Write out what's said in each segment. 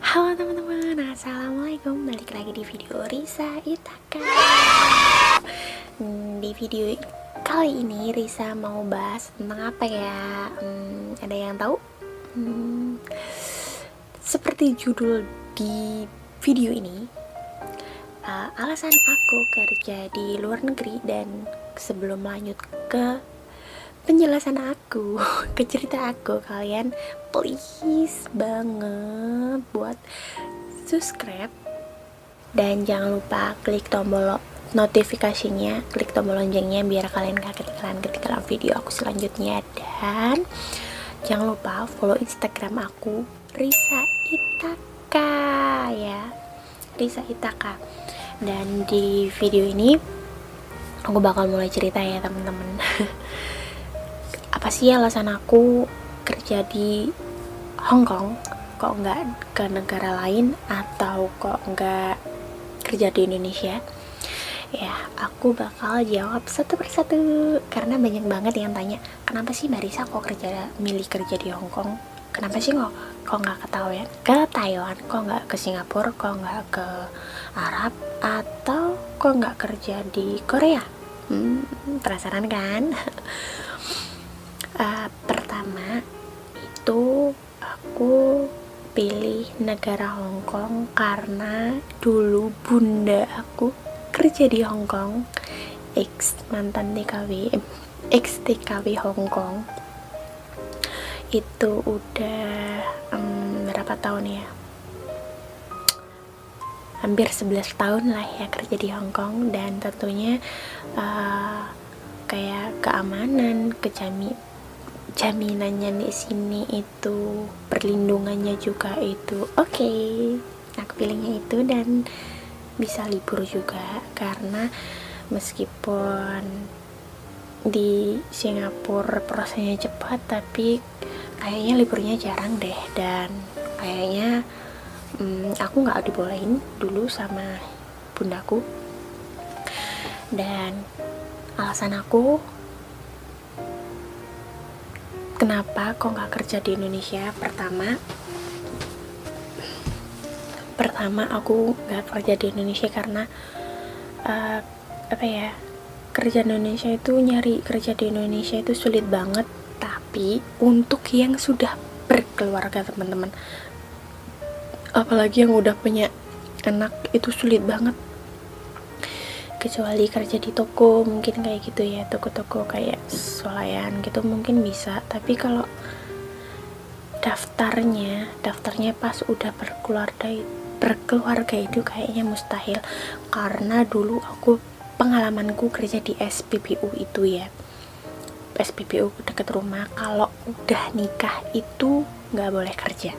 Halo teman-teman, assalamualaikum. Balik lagi di video Risa Itaka. Di video kali ini Risa mau bahas tentang apa ya? Ada yang tahu? Seperti judul di video ini, alasan aku kerja di luar negeri. Dan sebelum lanjut ke penjelasan aku, ke cerita aku, kalian please banget buat subscribe dan jangan lupa klik tombol notifikasinya, klik tombol loncengnya biar kalian gak ketinggalan video aku selanjutnya. Dan jangan lupa follow Instagram aku Risa Itaka ya, Risa Itaka. Dan di video ini aku bakal mulai cerita ya teman-teman. Apa sih alasan aku kerja di Hong Kong, kok nggak ke negara lain, atau kok nggak kerja di Indonesia? Ya, aku bakal jawab satu persatu karena banyak banget yang tanya, kenapa sih Mbak Risa kok milih kerja di Hong Kong? Kenapa sih kok nggak ke Taiwan, kok nggak ke Singapura, kok nggak ke Arab, atau kok nggak kerja di Korea? Penasaran kan? Pertama itu aku pilih negara Hong Kong karena dulu bunda aku kerja di Hong Kong, ex TKW Hong Kong. Itu udah berapa tahun ya, hampir 11 tahun lah ya kerja di Hong Kong. Dan tentunya kayak keamanan, jaminannya di sini itu, perlindungannya juga itu oke. Aku pilihnya itu, dan bisa libur juga karena meskipun di Singapura prosesnya cepat, tapi kayaknya liburnya jarang deh. Dan kayaknya aku nggak dibolehin dulu sama bundaku. Dan alasan aku kenapa kok nggak kerja di Indonesia, pertama aku nggak kerja di Indonesia karena kerja di Indonesia itu, nyari kerja di Indonesia itu sulit banget. Tapi untuk yang sudah berkeluarga teman-teman, apalagi yang udah punya anak, itu sulit banget. Kecuali kerja di toko mungkin kayak gitu ya, toko-toko kayak swalayan gitu mungkin bisa. Tapi kalau daftarnya pas udah berkeluarga itu kayaknya mustahil. Karena dulu pengalamanku kerja di SPBU itu ya, SPBU dekat rumah, kalau udah nikah itu nggak boleh kerja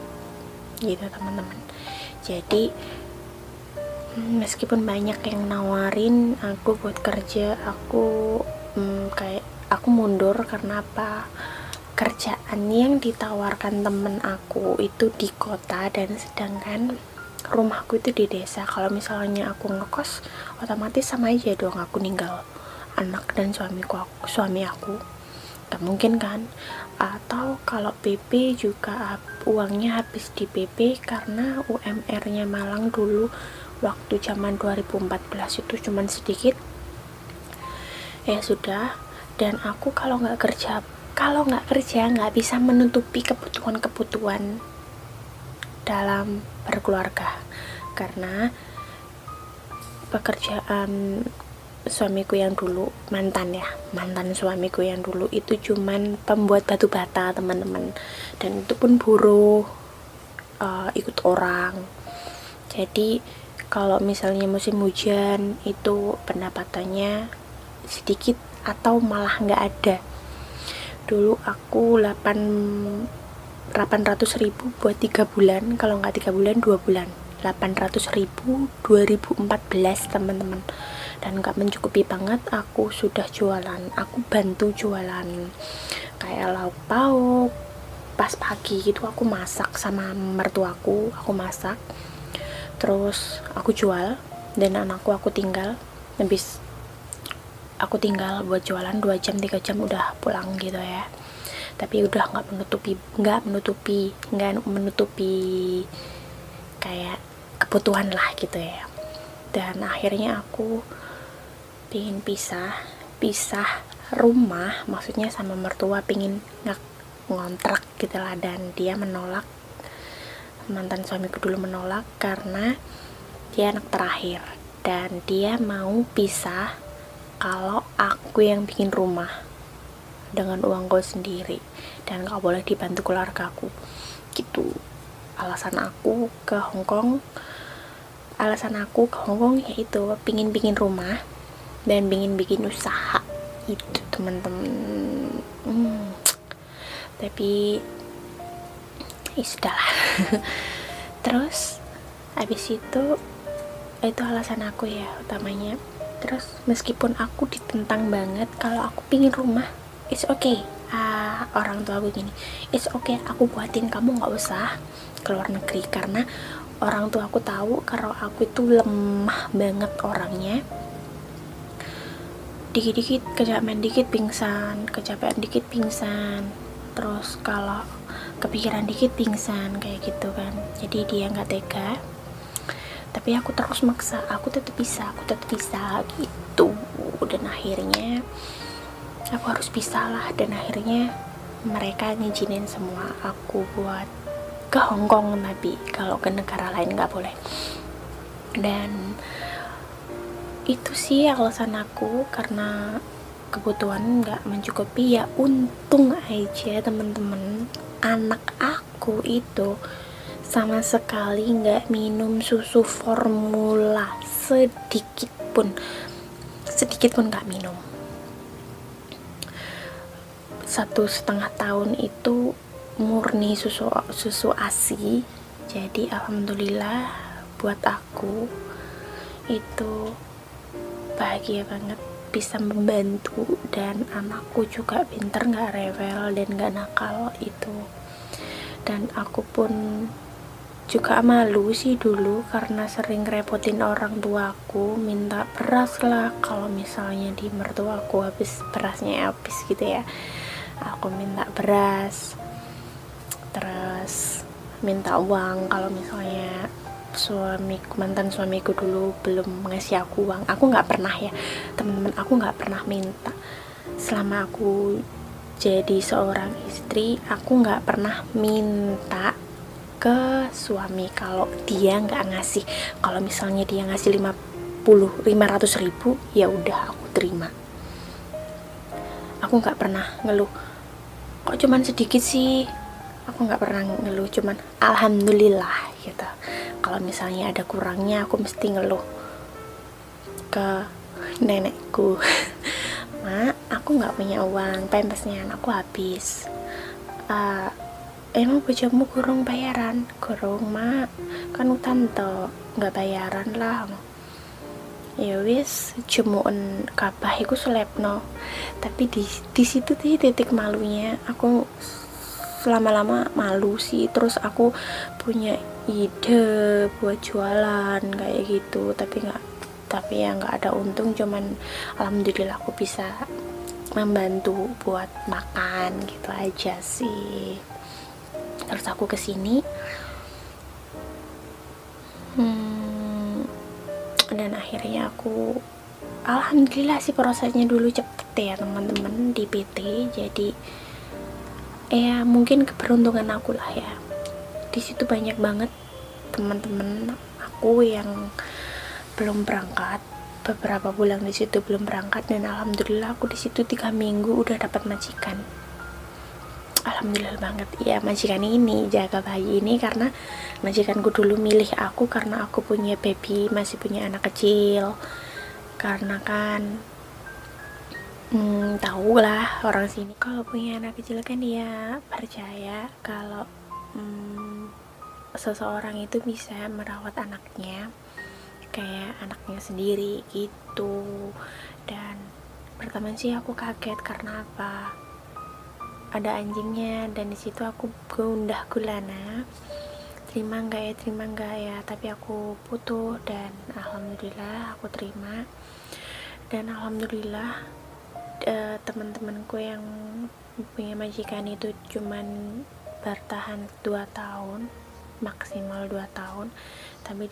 gitu teman-teman. Jadi meskipun banyak yang nawarin aku buat kerja, aku mundur. Karena apa? Kerjaan yang ditawarkan temen aku itu di kota, dan sedangkan rumahku itu di desa. Kalau misalnya aku ngekos, otomatis sama aja dong aku ninggal anak dan suami aku. Gak mungkin kan? Atau kalau PP juga uangnya habis di PP, karena UMR-nya Malang dulu waktu zaman 2014 itu cuman sedikit. Ya sudah. Dan aku kalau nggak kerja nggak bisa menutupi kebutuhan dalam berkeluarga, karena pekerjaan suamiku yang dulu, mantan suamiku yang dulu itu cuman pembuat batu bata teman-teman, dan itu pun buruh, ikut orang. Jadi kalau misalnya musim hujan itu pendapatannya sedikit atau malah nggak ada. Dulu aku 800.000 buat 3 bulan, kalau nggak 3 bulan 2 bulan, 800.000 2014 teman-teman. Dan nggak mencukupi banget. Aku sudah jualan, aku bantu jualan kayak lauk pauk. Pas pagi gitu aku masak sama mertuaku, aku masak terus aku jual, dan anakku aku tinggal buat jualan 2 jam 3 jam udah pulang gitu ya. Tapi udah nggak menutupi kayak kebutuhan lah gitu ya. Dan akhirnya aku pingin pisah rumah, maksudnya sama mertua, pingin ngontrak gitu lah, dan dia menolak. Mantan suamiku dulu menolak karena dia anak terakhir dan dia mau pisah kalau aku yang bikin rumah dengan uangku sendiri dan gak boleh dibantu keluargaku gitu. Alasan aku ke Hongkong yaitu pingin bikin rumah dan pingin bikin usaha itu, teman-teman. Tapi ya sudahlah. Terus habis itu alasan aku ya utamanya. Terus meskipun aku ditentang banget kalau aku pingin rumah, it's okay. Orang tua aku gini, it's okay, aku buatin, kamu nggak usah keluar negeri. Karena orang tua aku tahu kalau aku itu lemah banget orangnya, dikit-dikit kecapean dikit pingsan, terus kalau kepikiran dikit pingsan kayak gitu kan. Jadi dia nggak tega, tapi aku terus maksa, aku tetap bisa gitu. Dan akhirnya aku harus pisah lah, dan akhirnya mereka ngizinin semua aku buat ke Hongkong, tapi kalau ke negara lain nggak boleh. Dan itu sih alasan aku, karena kebutuhan nggak mencukupi. Ya untung aja teman-teman, anak aku itu sama sekali nggak minum susu formula, sedikit pun nggak minum. 1,5 tahun itu murni susu ASI. Jadi alhamdulillah buat aku itu bahagia banget bisa membantu, dan anakku juga pinter, nggak rewel dan nggak nakal itu. Dan aku pun juga malu sih dulu karena sering repotin orang tuaku, minta beras lah kalau misalnya di mertuaku berasnya habis gitu ya, aku minta beras, terus minta uang kalau misalnya mantan suamiku dulu belum ngasih aku uang. Aku nggak pernah ya teman-teman, aku nggak pernah minta selama aku jadi seorang istri. Aku nggak pernah minta ke suami kalau dia nggak ngasih. Kalau misalnya dia ngasih 500 ribu, ya udah aku terima. Aku nggak pernah ngeluh, kok cuman sedikit sih. Aku nggak pernah ngeluh, cuman alhamdulillah gitu. Kalau misalnya ada kurangnya, aku mesti ngeluh ke nenekku. Mak, aku nggak punya uang, pampasnya anakku habis. Emang bojomu kurang bayaran? Kurang, Mak, kan tante nggak bayaran lah. Ya wis, jemuan kabah iku selepno. Tapi di situ sih titik malunya. Aku lama-lama malu sih. Terus aku punya ide buat jualan kayak gitu, tapi ya nggak ada untung. Cuman alhamdulillah aku bisa membantu buat makan gitu aja sih. Terus aku kesini dan akhirnya aku alhamdulillah sih prosesnya dulu cepet ya teman-teman di PT. Jadi ya mungkin keberuntungan aku lah ya. Di situ banyak banget teman-teman aku yang belum berangkat, beberapa bulan di situ belum berangkat, dan alhamdulillah aku di situ 3 minggu udah dapat majikan. Alhamdulillah banget ya, majikan ini jaga bayi ini karena majikanku dulu milih aku karena aku punya baby, masih punya anak kecil. Karena kan tahu lah orang sini kalau punya anak kecil kan dia percaya kalau seseorang itu bisa merawat anaknya kayak anaknya sendiri gitu. Dan pertama sih aku kaget karena apa, ada anjingnya, dan disitu aku gundah gulana, terima nggak ya, tapi aku butuh, dan alhamdulillah aku terima. Dan alhamdulillah teman-temanku yang punya majikan itu cuman bertahan 2 tahun, maksimal 2 tahun, tapi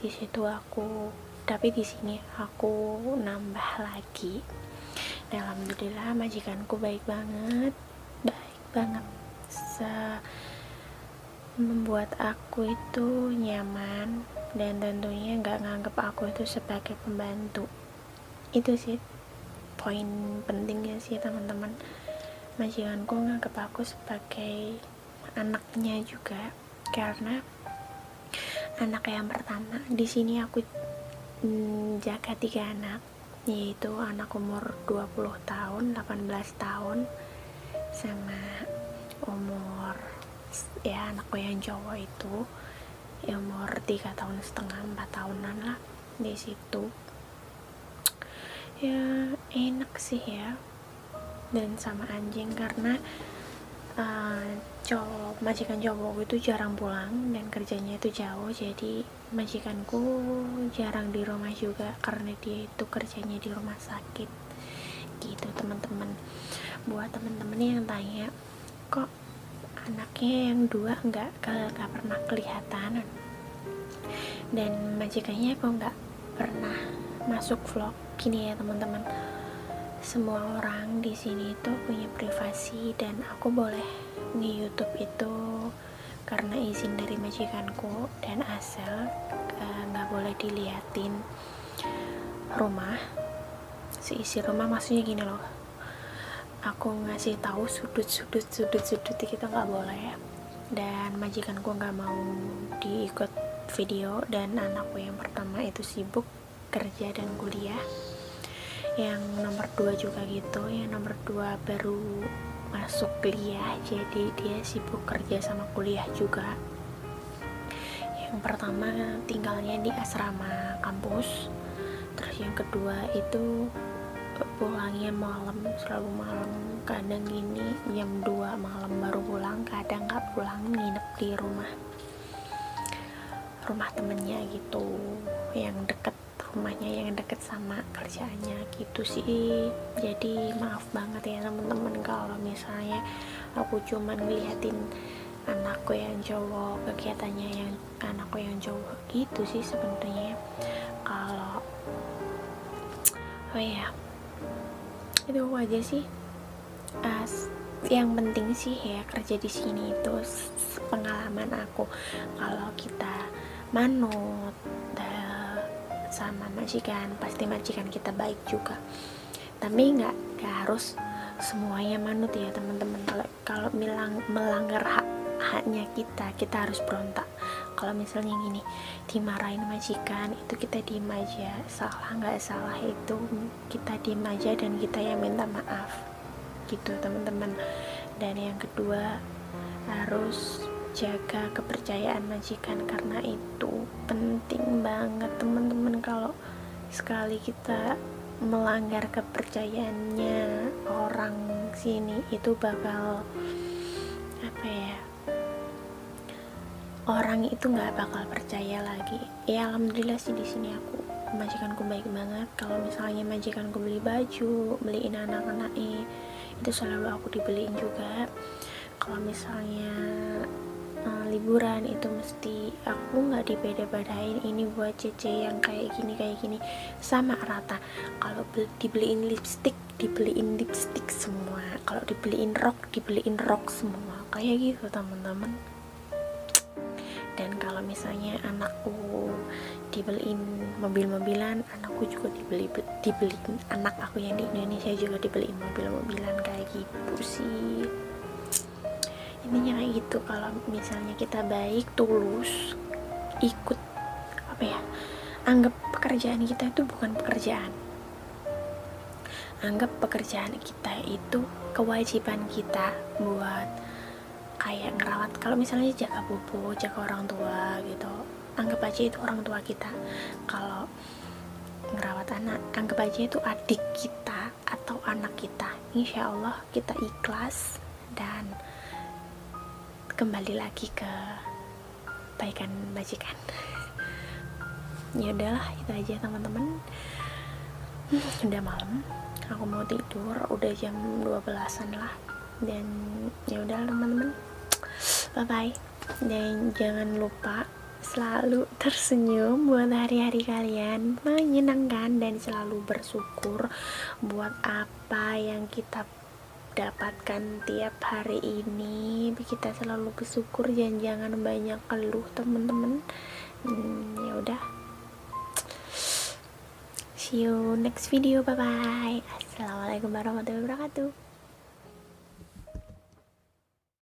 di sini aku nambah lagi. Dan alhamdulillah majikanku baik banget, membuat aku itu nyaman, dan tentunya nggak nganggep aku itu sebagai pembantu. Itu sih poin pentingnya sih teman-teman. Majikanku nganggep aku sebagai anaknya juga, karena anak yang pertama. Di sini aku jaga 3 anak, yaitu anak umur 20 tahun, 18 tahun, sama umur anakku yang cowok itu umur 3,5 tahun, 4 tahunan lah. Di situ ya enak sih ya. Dan sama anjing, karena majikan cowokku itu jarang pulang dan kerjanya itu jauh, jadi majikanku jarang di rumah juga karena dia itu kerjanya di rumah sakit gitu teman-teman. Buat teman-teman yang tanya, kok anaknya yang 2 nggak pernah kelihatan dan majikannya kok nggak pernah masuk vlog, gini ya teman-teman. Semua orang di sini itu punya privasi, dan aku boleh di YouTube itu karena izin dari majikanku, dan asal nggak boleh diliatin rumah, seisi rumah. Maksudnya gini loh, aku ngasih tahu sudut kita nggak boleh. Dan majikanku nggak mau diikut video, dan anakku yang pertama itu sibuk kerja dan kuliah, yang nomor 2 juga gitu. Yang nomor 2 baru masuk kuliah, jadi dia sibuk kerja sama kuliah juga. Yang pertama tinggalnya di asrama kampus, terus yang kedua itu pulangnya malam, selalu malam. Kadang ini jam 2 malam baru pulang, kadang nggak pulang, nginep di rumah temennya gitu, yang deket rumahnya, yang deket sama kerjaannya gitu sih. Jadi maaf banget ya teman-teman kalau misalnya aku cuman ngeliatin anakku yang cowok, kegiatannya yang anakku yang cowok gitu sih sebenarnya. Kalau itu aja sih. Yang penting sih ya, kerja di sini itu pengalaman aku. Kalau kita manut sama majikan, pasti majikan kita baik juga. Tapi nggak harus semuanya manut ya teman-teman. Kalau melanggar haknya kita harus berontak. Kalau misalnya gini, dimarahin majikan, itu kita diem aja. Salah nggak salah itu kita diem aja, dan kita yang minta maaf gitu teman-teman. Dan yang kedua, harus jaga kepercayaan majikan, karena itu penting banget teman-teman. Kalau sekali kita melanggar kepercayaannya orang sini, itu bakal orang itu nggak bakal percaya lagi. Ya alhamdulillah sih di sini majikanku baik banget. Kalau misalnya majikanku beli baju, beliin anak-anaknya, itu selalu aku dibeliin juga. Kalau misalnya liburan, itu mesti aku nggak dibeda-bedain, ini buat Cece yang kayak gini, sama rata. Kalau dibeliin lipstick semua, kalau dibeliin rok semua, kayak gitu teman-teman. Dan kalau misalnya anakku dibeliin mobil-mobilan, anakku juga dibeliin, anak aku yang di Indonesia juga dibeliin mobil-mobilan, kayak gitu sih. Intinya kayak gitu. Kalau misalnya kita baik, tulus, ikut anggap pekerjaan kita itu bukan pekerjaan, anggap pekerjaan kita itu kewajiban kita buat kayak ngerawat. Kalau misalnya jaga bobo, jaga orang tua gitu, anggap aja itu orang tua kita. Kalau ngerawat anak, anggap aja itu adik kita atau anak kita. Insya Allah kita ikhlas dan kembali lagi ke baikan majikan. Ya udahlah, itu aja teman-teman. Udah malam, aku mau tidur, udah jam 12-an lah. Dan ya udah teman-teman, bye bye. Dan jangan lupa selalu tersenyum buat hari-hari kalian, menyenangkan dan selalu bersyukur buat apa yang kita dapatkan tiap hari ini. Kita selalu bersyukur dan jangan banyak keluh teman-teman. Ya udah, see you next video, bye bye. Assalamualaikum warahmatullahi wabarakatuh.